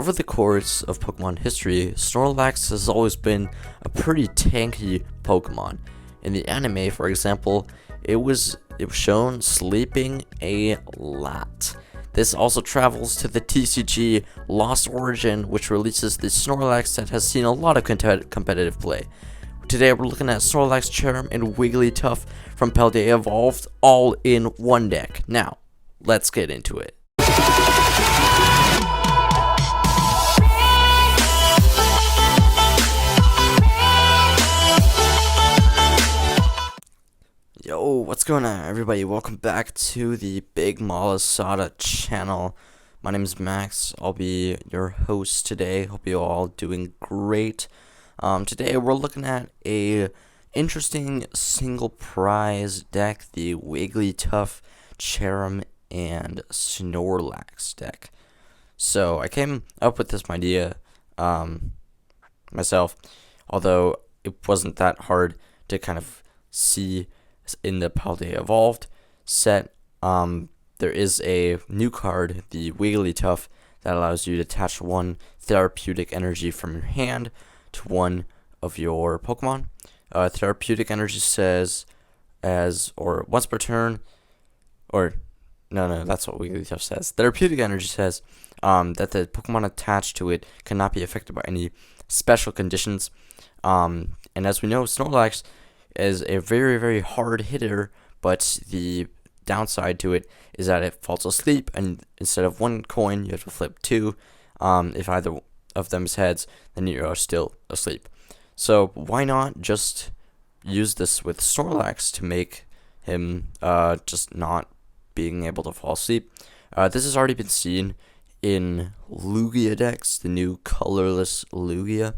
Over the course of Pokemon history, Snorlax has always been a pretty tanky Pokemon. In the anime, for example, it was shown sleeping a lot. This also travels to the TCG Lost Origin, which releases the Snorlax that has seen a lot of competitive play. Today we're looking at Snorlax, Cherrim, and Wigglytuff from Paldea Evolved, all in one deck. Now, let's get into it. Yo, what's going on, everybody? Welcome back to the Big Malasada channel. My name is Max. I'll be your host today. Hope you all doing great. Today we're looking at a interesting single prize deck, the Wigglytuff, Cherrim, and Snorlax deck. So I came up with this idea myself, although it wasn't that hard to kind of see. In the Paldea Evolved set, there is a new card, the Wigglytuff, that allows you to attach one therapeutic energy from your hand to one of your Pokemon. Therapeutic energy says once per turn, that's what Wigglytuff says. Therapeutic energy says that the Pokemon attached to it cannot be affected by any special conditions. And as we know, Snorlax is a very, very hard hitter, but the downside to it is that it falls asleep, and instead of one coin, you have to flip two. If either of them is heads, then you are still asleep. So why not just use this with Snorlax to make him just not being able to fall asleep? This has already been seen in Lugia decks, the new colorless Lugia,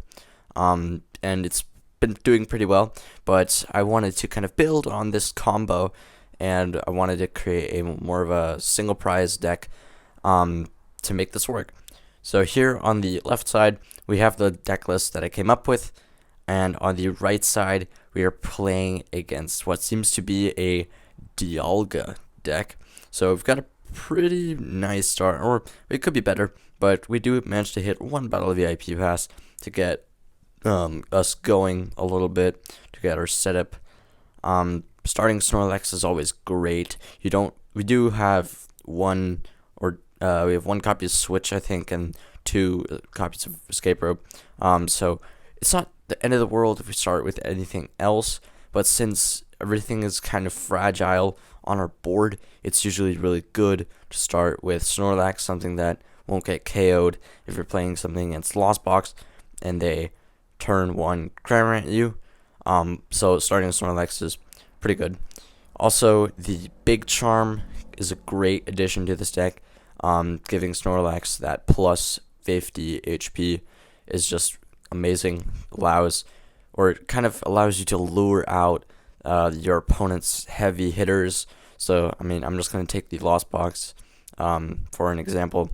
and it's been doing pretty well, but I wanted to kind of build on this combo, and I wanted to create a more of a single prize deck to make this work. So here on the left side we have the deck list that I came up with, and on the right side we are playing against what seems to be a Dialga deck. So we've got a pretty nice start, or it could be better, but we do manage to hit one Battle VIP pass to get us going a little bit, to get our setup. Starting Snorlax is always great. We do have we have one copy of Switch, I think, and two copies of Escape Rope. So it's not the end of the world if we start with anything else, but since everything is kind of fragile on our board, it's usually really good to start with Snorlax, something that won't get KO'd if you're playing something against Lost Box and they turn one grammar at you. So starting Snorlax is pretty good. Also, the Big Charm is a great addition to this deck. Giving Snorlax that plus 50 HP is just amazing. It kind of allows you to lure out your opponent's heavy hitters. So I'm just going to take the Lost Box for an example.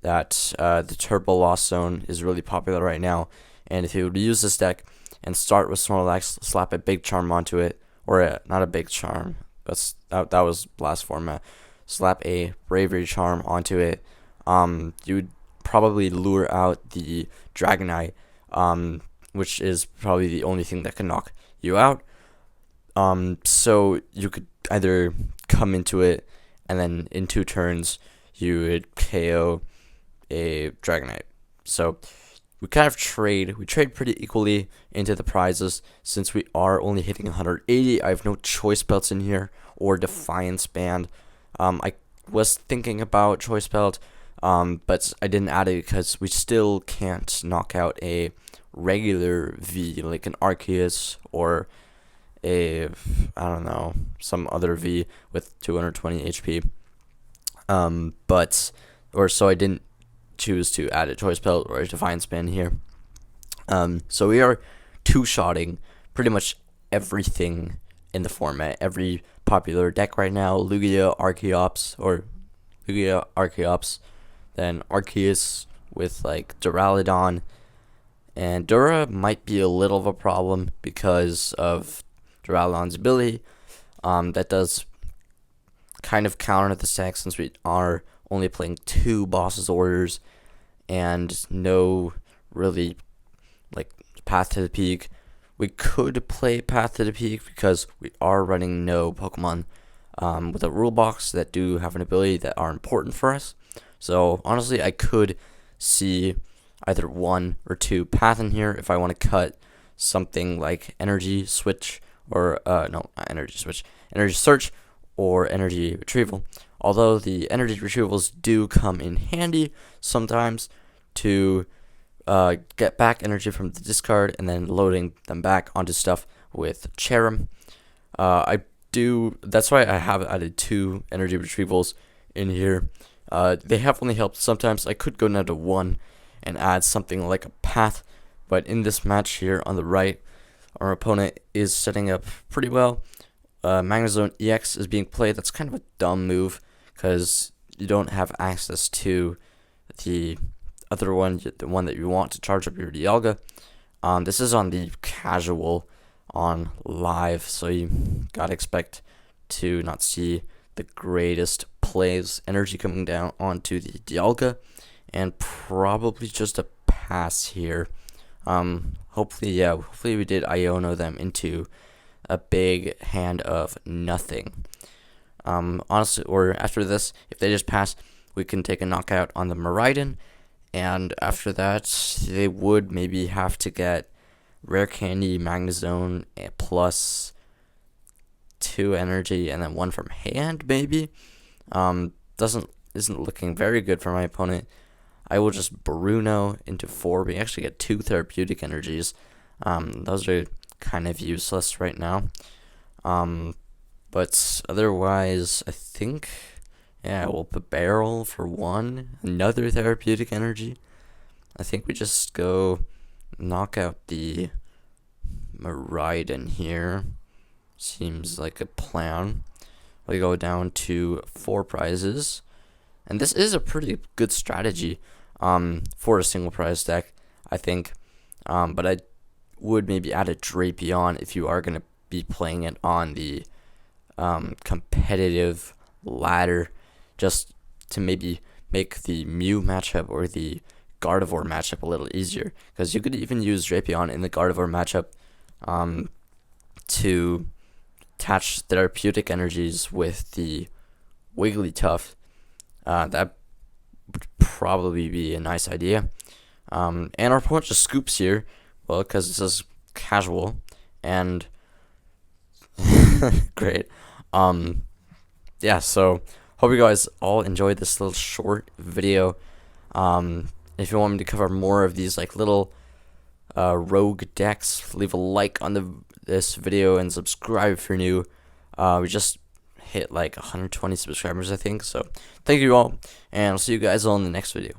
That the Turbo Lost Zone is really popular right now. And if you would use this deck and start with Snorlax, slap a Big Charm onto it, not a Big Charm, that was last format, slap a Bravery Charm onto it, you would probably lure out the Dragonite, which is probably the only thing that can knock you out. So you could either come into it, and then in 2 turns, you would KO a Dragonite. So we kind of trade pretty equally into the prizes. Since we are only hitting 180, I have no Choice Belts in here or Defiance Band. I was thinking about Choice Belt, but I didn't add it because we still can't knock out a regular V, like an Arceus or some other V with 220 HP. So I didn't choose to add a Choice Belt or a Defiance Band here. So we are two-shotting pretty much everything in the format. Every popular deck right now: Lugia, Archeops, then Arceus with like Duraludon, and Dura might be a little of a problem because of Duraludon's ability. That does kind of counter the stack since we are only playing 2 bosses orders, and no really like Path to the Peak. We could play Path to the Peak because we are running no Pokemon with a rule box that do have an ability that are important for us. So honestly, I could see either 1 or 2 Path in here if I want to cut something like Energy Switch or no, not Energy Switch, Energy Search or Energy Retrieval. Although the Energy Retrievals do come in handy sometimes to get back energy from the discard and then loading them back onto stuff with Cherrim. That's why I have added 2 energy retrievals in here. They have only helped sometimes. I could go down to 1 and add something like a Path, but in this match here on the right, our opponent is setting up pretty well. Magnezone EX is being played. That's kind of a dumb move because you don't have access to the other one, the one that you want to charge up your Dialga. This is on the casual on live, so you gotta expect to not see the greatest plays. Energy coming down onto the Dialga, and probably just a pass here. Hopefully we did Iono them into a big hand of nothing. Honestly, or after this, if they just pass, we can take a knockout on the Miraidon, and after that, they would maybe have to get Rare Candy, Magnezone, plus 2 energy, and then 1 from hand, maybe. Isn't looking very good for my opponent. I will just Bruno into 4. We actually get 2 therapeutic energies. Those are kind of useless right now. But otherwise, I think, yeah, we'll put Barrel for 1. Another therapeutic energy. I think we just go knock out the Miraidon here. Seems like a plan. We go down to 4 prizes. And this is a pretty good strategy for a single prize deck, I think. But I would maybe add a Drapion if you are going to be playing it on the competitive ladder, just to maybe make the Mew matchup or the Gardevoir matchup a little easier, because you could even use Drapion in the Gardevoir matchup to attach therapeutic energies with the Wigglytuff. That would probably be a nice idea. And our opponent just scoops here, well, because this is casual, and great. Yeah, so hope you guys all enjoyed this little short video. If you want me to cover more of these like little rogue decks, leave a like on this video and subscribe if you're new. We just hit like 120 subscribers, I think. So thank you all, and I'll see you guys all in the next video.